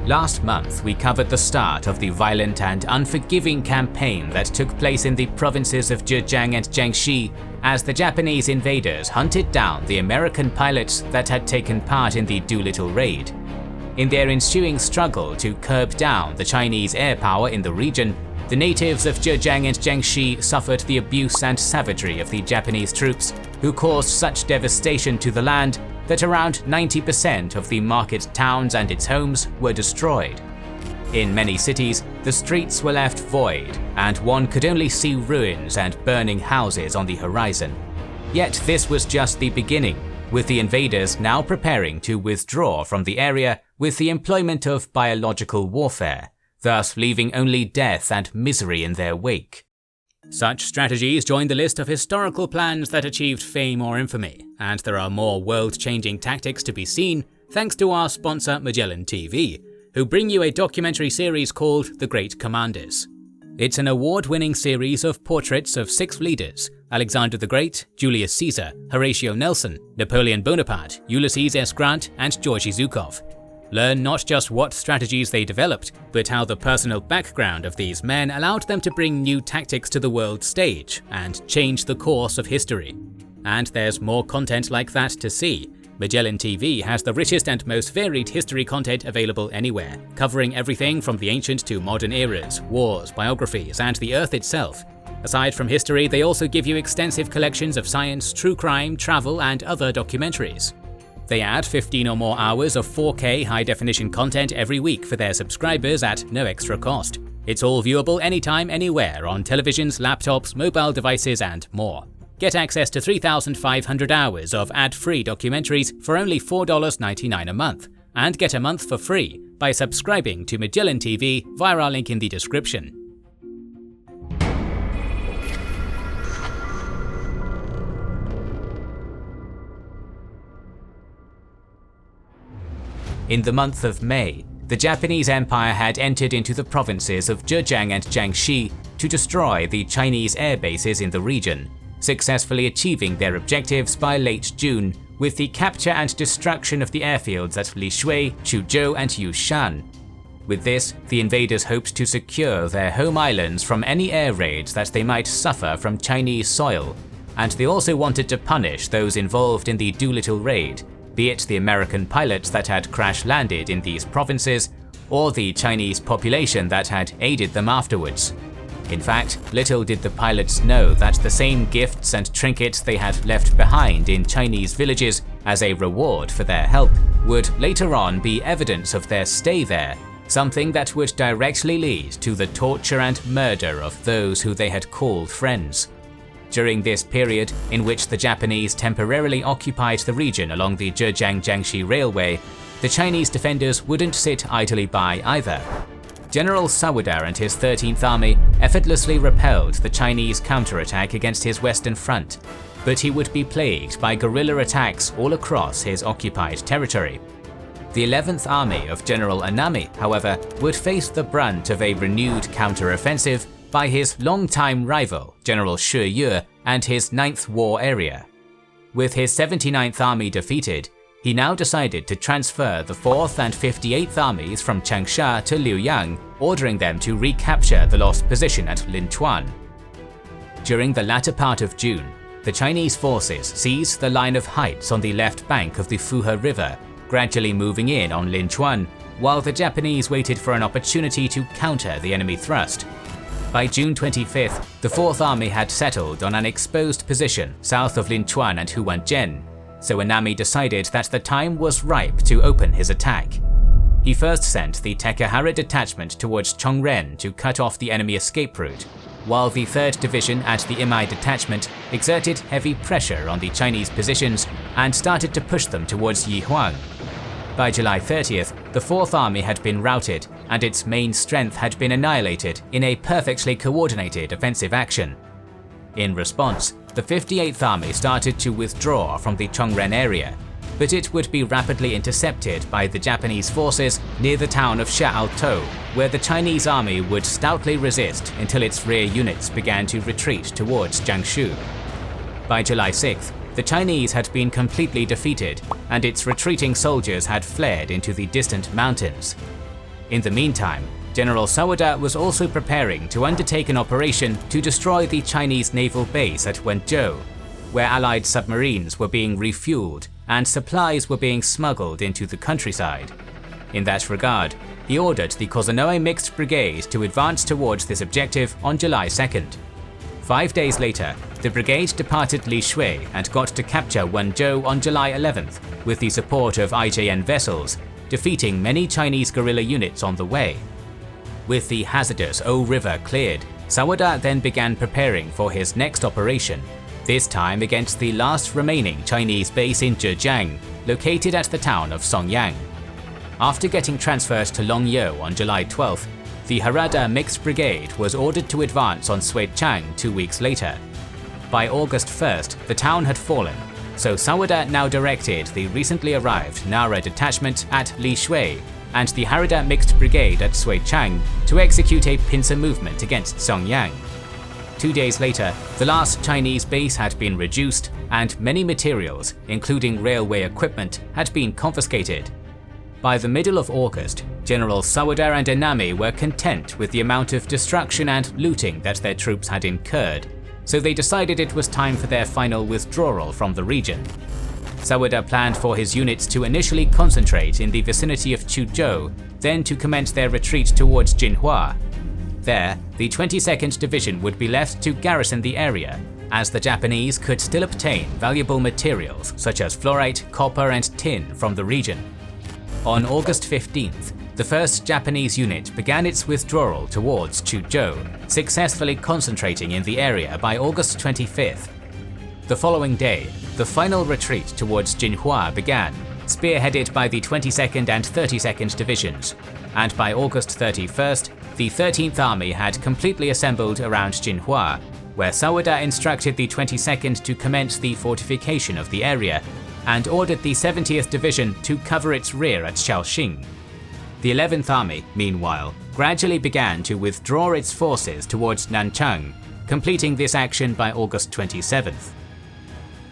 Last month, we covered the start of the violent and unforgiving campaign that took place in the provinces of Zhejiang and Jiangxi as the Japanese invaders hunted down the American pilots that had taken part in the Doolittle Raid. In their ensuing struggle to curb down the Chinese air power in the region, the natives of Zhejiang and Jiangxi suffered the abuse and savagery of the Japanese troops, who caused such devastation to the land that around 90% of the market towns and its homes were destroyed. In many cities, the streets were left void, and one could only see ruins and burning houses on the horizon. Yet this was just the beginning, with the invaders now preparing to withdraw from the area with the employment of biological warfare, thus leaving only death and misery in their wake. Such strategies join the list of historical plans that achieved fame or infamy, and there are more world-changing tactics to be seen thanks to our sponsor Magellan TV, who bring you a documentary series called The Great Commanders. It's an award-winning series of portraits of 6 leaders: Alexander the Great, Julius Caesar, Horatio Nelson, Napoleon Bonaparte, Ulysses S. Grant, and Georgy Zhukov. Learn not just what strategies they developed, but how the personal background of these men allowed them to bring new tactics to the world stage and change the course of history. And there's more content like that to see. Magellan TV has the richest and most varied history content available anywhere, covering everything from the ancient to modern eras, wars, biographies, and the Earth itself. Aside from history, they also give you extensive collections of science, true crime, travel, and other documentaries. They add 15 or more hours of 4K high-definition content every week for their subscribers at no extra cost. It's all viewable anytime, anywhere on televisions, laptops, mobile devices, and more. Get access to 3,500 hours of ad-free documentaries for only $4.99 a month, and get a month for free by subscribing to Magellan TV via our link in the description. In the month of May, the Japanese Empire had entered into the provinces of Zhejiang and Jiangxi to destroy the Chinese air bases in the region, successfully achieving their objectives by late June with the capture and destruction of the airfields at Lishui, Chuzhou, and Yushan. With this, the invaders hoped to secure their home islands from any air raids that they might suffer from Chinese soil, and they also wanted to punish those involved in the Doolittle Raid, be it the American pilots that had crash-landed in these provinces, or the Chinese population that had aided them afterwards. In fact, little did the pilots know that the same gifts and trinkets they had left behind in Chinese villages as a reward for their help would later on be evidence of their stay there, something that would directly lead to the torture and murder of those who they had called friends. During this period, in which the Japanese temporarily occupied the region along the Zhejiang-Jiangxi Railway, the Chinese defenders wouldn't sit idly by either. General Sawada and his 13th Army effortlessly repelled the Chinese counterattack against his western front, but he would be plagued by guerrilla attacks all across his occupied territory. The 11th Army of General Anami, however, would face the brunt of a renewed counter-offensive by his longtime rival, General Shi Yue, and his 9th War Area. With his 79th Army defeated, he now decided to transfer the 4th and 58th Armies from Changsha to Liuyang, ordering them to recapture the lost position at Linchuan. During the latter part of June, the Chinese forces seized the line of heights on the left bank of the Fuhe River, gradually moving in on Linchuan, while the Japanese waited for an opportunity to counter the enemy thrust. By June 25th, the 4th Army had settled on an exposed position south of Linchuan and Huanzhen, so Anami decided that the time was ripe to open his attack. He first sent the Takehara detachment towards Chongren to cut off the enemy escape route, while the 3rd Division and the Imai detachment exerted heavy pressure on the Chinese positions and started to push them towards Yihuang. By July 30th, the 4th Army had been routed and its main strength had been annihilated in a perfectly coordinated offensive action. In response, the 58th Army started to withdraw from the Chongren area, but it would be rapidly intercepted by the Japanese forces near the town of Xiaotou, where the Chinese army would stoutly resist until its rear units began to retreat towards Jiangsu. By July 6th, the Chinese had been completely defeated, and its retreating soldiers had fled into the distant mountains. In the meantime, General Sawada was also preparing to undertake an operation to destroy the Chinese naval base at Wenzhou, where Allied submarines were being refueled and supplies were being smuggled into the countryside. In that regard, he ordered the Kozunoe Mixed Brigade to advance towards this objective on July 2nd. 5 days later, the brigade departed Lishui and got to capture Wenzhou on July 11th with the support of IJN vessels, defeating many Chinese guerrilla units on the way. With the hazardous O River cleared, Sawada then began preparing for his next operation, this time against the last remaining Chinese base in Zhejiang, located at the town of Songyang. After getting transferred to Longyou on July 12th, the Harada Mixed Brigade was ordered to advance on Suichang 2 weeks later. By August 1st, the town had fallen, so Sawada now directed the recently arrived Nara detachment at Lishui and the Harada Mixed Brigade at Suichang to execute a pincer movement against Songyang. 2 days later, the last Chinese base had been reduced and many materials, including railway equipment, had been confiscated. By the middle of August, General Sawada and Enami were content with the amount of destruction and looting that their troops had incurred, so they decided it was time for their final withdrawal from the region. Sawada planned for his units to initially concentrate in the vicinity of Chuzhou, then to commence their retreat towards Jinhua. There, the 22nd Division would be left to garrison the area, as the Japanese could still obtain valuable materials such as fluorite, copper and tin from the region. On August 15th, the 1st Japanese unit began its withdrawal towards Chuzhou, successfully concentrating in the area by August 25th. The following day, the final retreat towards Jinhua began, spearheaded by the 22nd and 32nd Divisions, and by August 31st, the 13th Army had completely assembled around Jinhua, where Sawada instructed the 22nd to commence the fortification of the area, and ordered the 70th Division to cover its rear at Shaoxing. The 11th Army, meanwhile, gradually began to withdraw its forces towards Nanchang, completing this action by August 27th.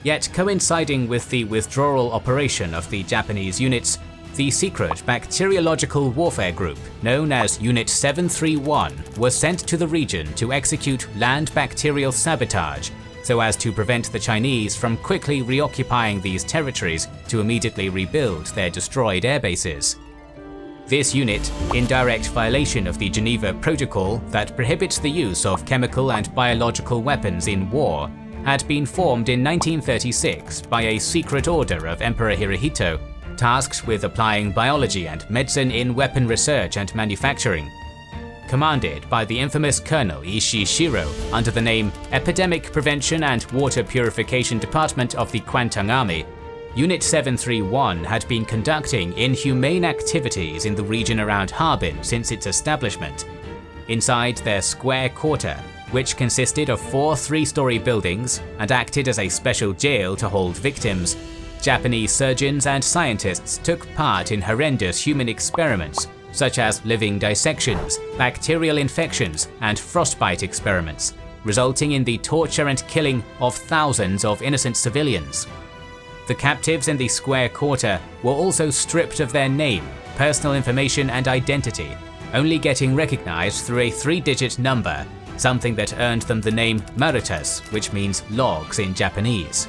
Yet coinciding with the withdrawal operation of the Japanese units, the secret bacteriological warfare group known as Unit 731 was sent to the region to execute land bacterial sabotage, so as to prevent the Chinese from quickly reoccupying these territories to immediately rebuild their destroyed airbases. This unit, in direct violation of the Geneva Protocol that prohibits the use of chemical and biological weapons in war, had been formed in 1936 by a secret order of Emperor Hirohito, tasked with applying biology and medicine in weapon research and manufacturing. Commanded by the infamous Colonel Ishii Shiro under the name Epidemic Prevention and Water Purification Department of the Kwantung Army, Unit 731 had been conducting inhumane activities in the region around Harbin since its establishment. Inside their square quarter, which consisted of 4 three-story buildings and acted as a special jail to hold victims, Japanese surgeons and scientists took part in horrendous human experiments such as living dissections, bacterial infections, and frostbite experiments, resulting in the torture and killing of thousands of innocent civilians. The captives in the square quarter were also stripped of their name, personal information, and identity, only getting recognized through a 3-digit number, something that earned them the name Marutas, which means logs in Japanese.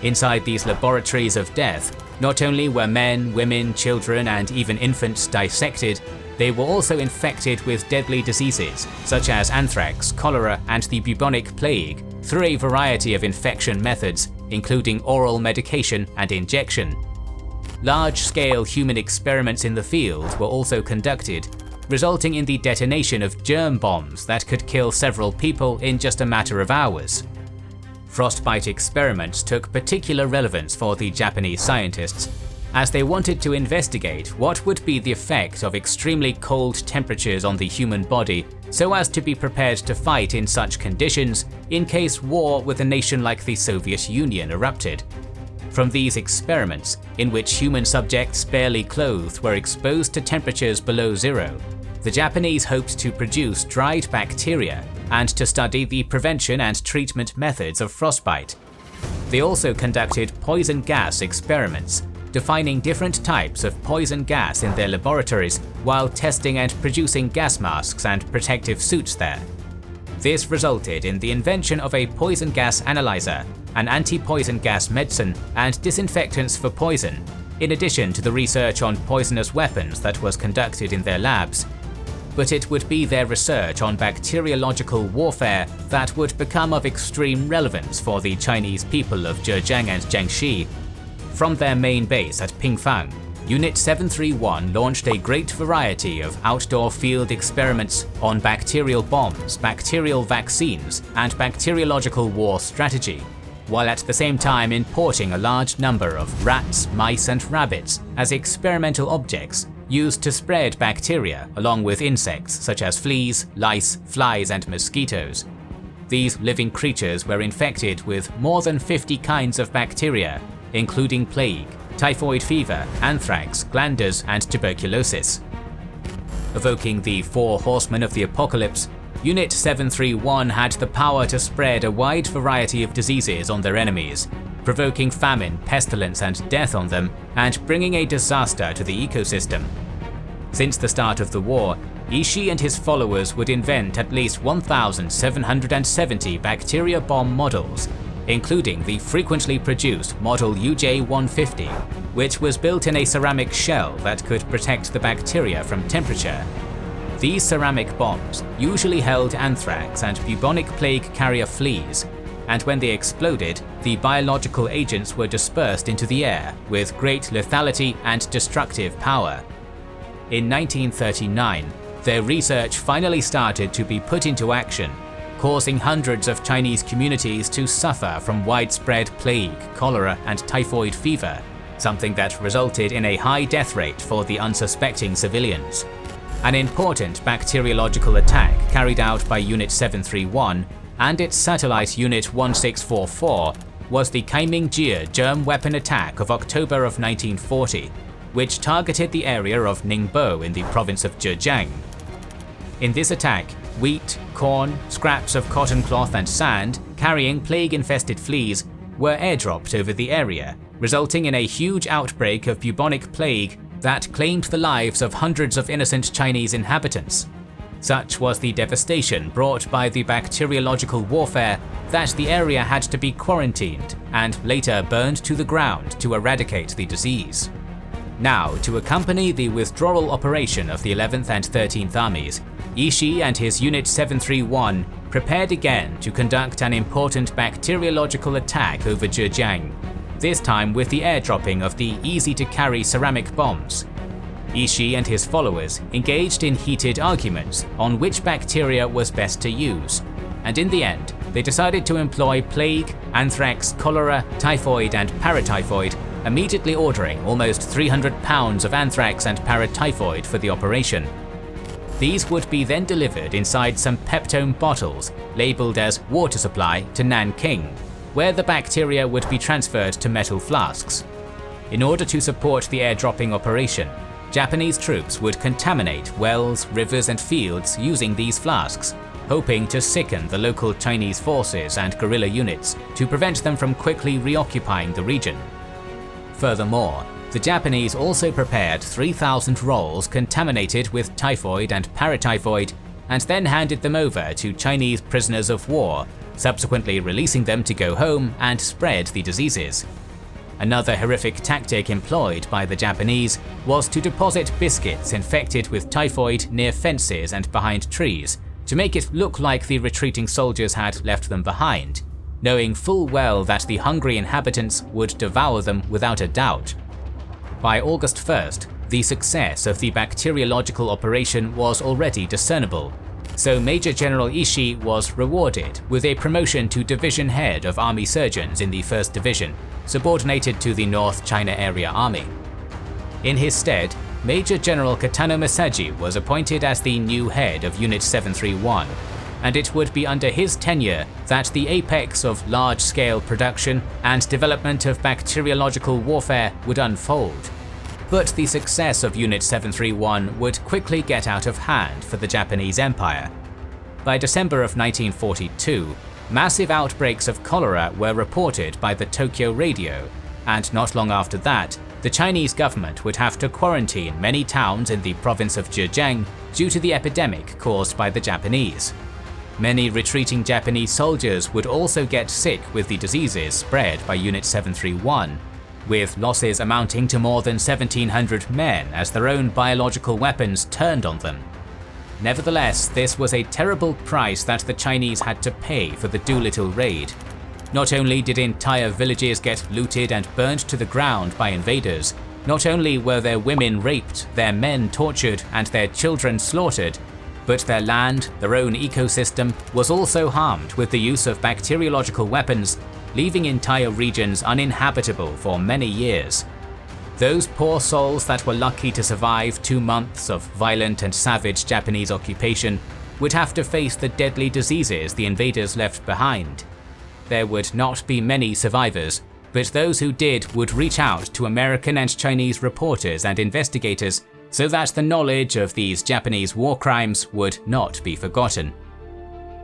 Inside these laboratories of death, not only were men, women, children, and even infants dissected, they were also infected with deadly diseases such as anthrax, cholera, and the bubonic plague through a variety of infection methods, including oral medication and injection. Large-scale human experiments in the field were also conducted, resulting in the detonation of germ bombs that could kill several people in just a matter of hours. Frostbite experiments took particular relevance for the Japanese scientists, as they wanted to investigate what would be the effect of extremely cold temperatures on the human body so as to be prepared to fight in such conditions in case war with a nation like the Soviet Union erupted. From these experiments, in which human subjects barely clothed were exposed to temperatures below zero, the Japanese hoped to produce dried bacteria and to study the prevention and treatment methods of frostbite. They also conducted poison gas experiments, defining different types of poison gas in their laboratories while testing and producing gas masks and protective suits there. This resulted in the invention of a poison gas analyzer, an anti-poison gas medicine, and disinfectants for poison, in addition to the research on poisonous weapons that was conducted in their labs. But it would be their research on bacteriological warfare that would become of extreme relevance for the Chinese people of Zhejiang and Jiangxi. From their main base at Pingfang, Unit 731 launched a great variety of outdoor field experiments on bacterial bombs, bacterial vaccines, and bacteriological war strategy, while at the same time importing a large number of rats, mice, and rabbits as experimental objects used to spread bacteria along with insects such as fleas, lice, flies, and mosquitoes. These living creatures were infected with more than 50 kinds of bacteria, including plague, typhoid fever, anthrax, glanders, and tuberculosis. Evoking the four horsemen of the apocalypse, Unit 731 had the power to spread a wide variety of diseases on their enemies, provoking famine, pestilence, and death on them, and bringing a disaster to the ecosystem. Since the start of the war, Ishii and his followers would invent at least 1,770 bacteria bomb models, including the frequently produced Model UJ-150, which was built in a ceramic shell that could protect the bacteria from temperature. These ceramic bombs usually held anthrax and bubonic plague carrier fleas, and when they exploded, the biological agents were dispersed into the air with great lethality and destructive power. In 1939, their research finally started to be put into action, causing hundreds of Chinese communities to suffer from widespread plague, cholera, and typhoid fever, something that resulted in a high death rate for the unsuspecting civilians. An important bacteriological attack carried out by Unit 731 and its satellite Unit 1644 was the Kaiming-Jie germ weapon attack of October of 1940, which targeted the area of Ningbo in the province of Zhejiang. In this attack, wheat, corn, scraps of cotton cloth, and sand carrying plague-infested fleas were airdropped over the area, resulting in a huge outbreak of bubonic plague that claimed the lives of hundreds of innocent Chinese inhabitants. Such was the devastation brought by the bacteriological warfare that the area had to be quarantined and later burned to the ground to eradicate the disease. Now, to accompany the withdrawal operation of the 11th and 13th Armies, Ishii and his Unit 731 prepared again to conduct an important bacteriological attack over Zhejiang, this time with the airdropping of the easy-to-carry ceramic bombs. Ishii and his followers engaged in heated arguments on which bacteria was best to use, and in the end, they decided to employ plague, anthrax, cholera, typhoid, and paratyphoid, immediately ordering almost 300 pounds of anthrax and paratyphoid for the operation. These would be then delivered inside some Peptone bottles labeled as water supply to Nanking, where the bacteria would be transferred to metal flasks. In order to support the airdropping operation, Japanese troops would contaminate wells, rivers, and fields using these flasks, hoping to sicken the local Chinese forces and guerrilla units to prevent them from quickly reoccupying the region. Furthermore, the Japanese also prepared 3,000 rolls contaminated with typhoid and paratyphoid and then handed them over to Chinese prisoners of war, subsequently releasing them to go home and spread the diseases. Another horrific tactic employed by the Japanese was to deposit biscuits infected with typhoid near fences and behind trees to make it look like the retreating soldiers had left them behind, knowing full well that the hungry inhabitants would devour them without a doubt. By August 1st, the success of the bacteriological operation was already discernible, so Major General Ishii was rewarded with a promotion to Division Head of Army Surgeons in the 1st Division, subordinated to the North China Area Army. In his stead, Major General Katano Masaji was appointed as the new head of Unit 731, and it would be under his tenure that the apex of large-scale production and development of bacteriological warfare would unfold. But the success of Unit 731 would quickly get out of hand for the Japanese Empire. By December of 1942, massive outbreaks of cholera were reported by the Tokyo radio, and not long after that, the Chinese government would have to quarantine many towns in the province of Zhejiang due to the epidemic caused by the Japanese. Many retreating Japanese soldiers would also get sick with the diseases spread by Unit 731, with losses amounting to more than 1,700 men as their own biological weapons turned on them. Nevertheless, this was a terrible price that the Chinese had to pay for the Doolittle Raid. Not only did entire villages get looted and burned to the ground by invaders, not only were their women raped, their men tortured, and their children slaughtered, but their land, their own ecosystem, was also harmed with the use of bacteriological weapons, leaving entire regions uninhabitable for many years. Those poor souls that were lucky to survive 2 months of violent and savage Japanese occupation would have to face the deadly diseases the invaders left behind. There would not be many survivors, but those who did would reach out to American and Chinese reporters and investigators so that the knowledge of these Japanese war crimes would not be forgotten.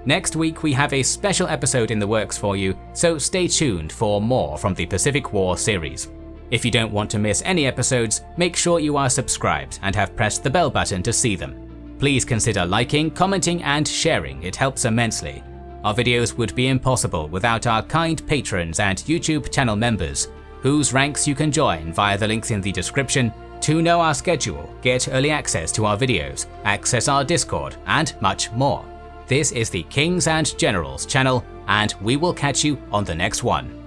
Next week we have a special episode in the works for you, so stay tuned for more from the Pacific War series. If you don't want to miss any episodes, make sure you are subscribed and have pressed the bell button to see them. Please consider liking, commenting and sharing, it helps immensely. Our videos would be impossible without our kind patrons and YouTube channel members, whose ranks you can join via the links in the description to know our schedule, get early access to our videos, access our Discord, and much more. This is the Kings and Generals channel, and we will catch you on the next one.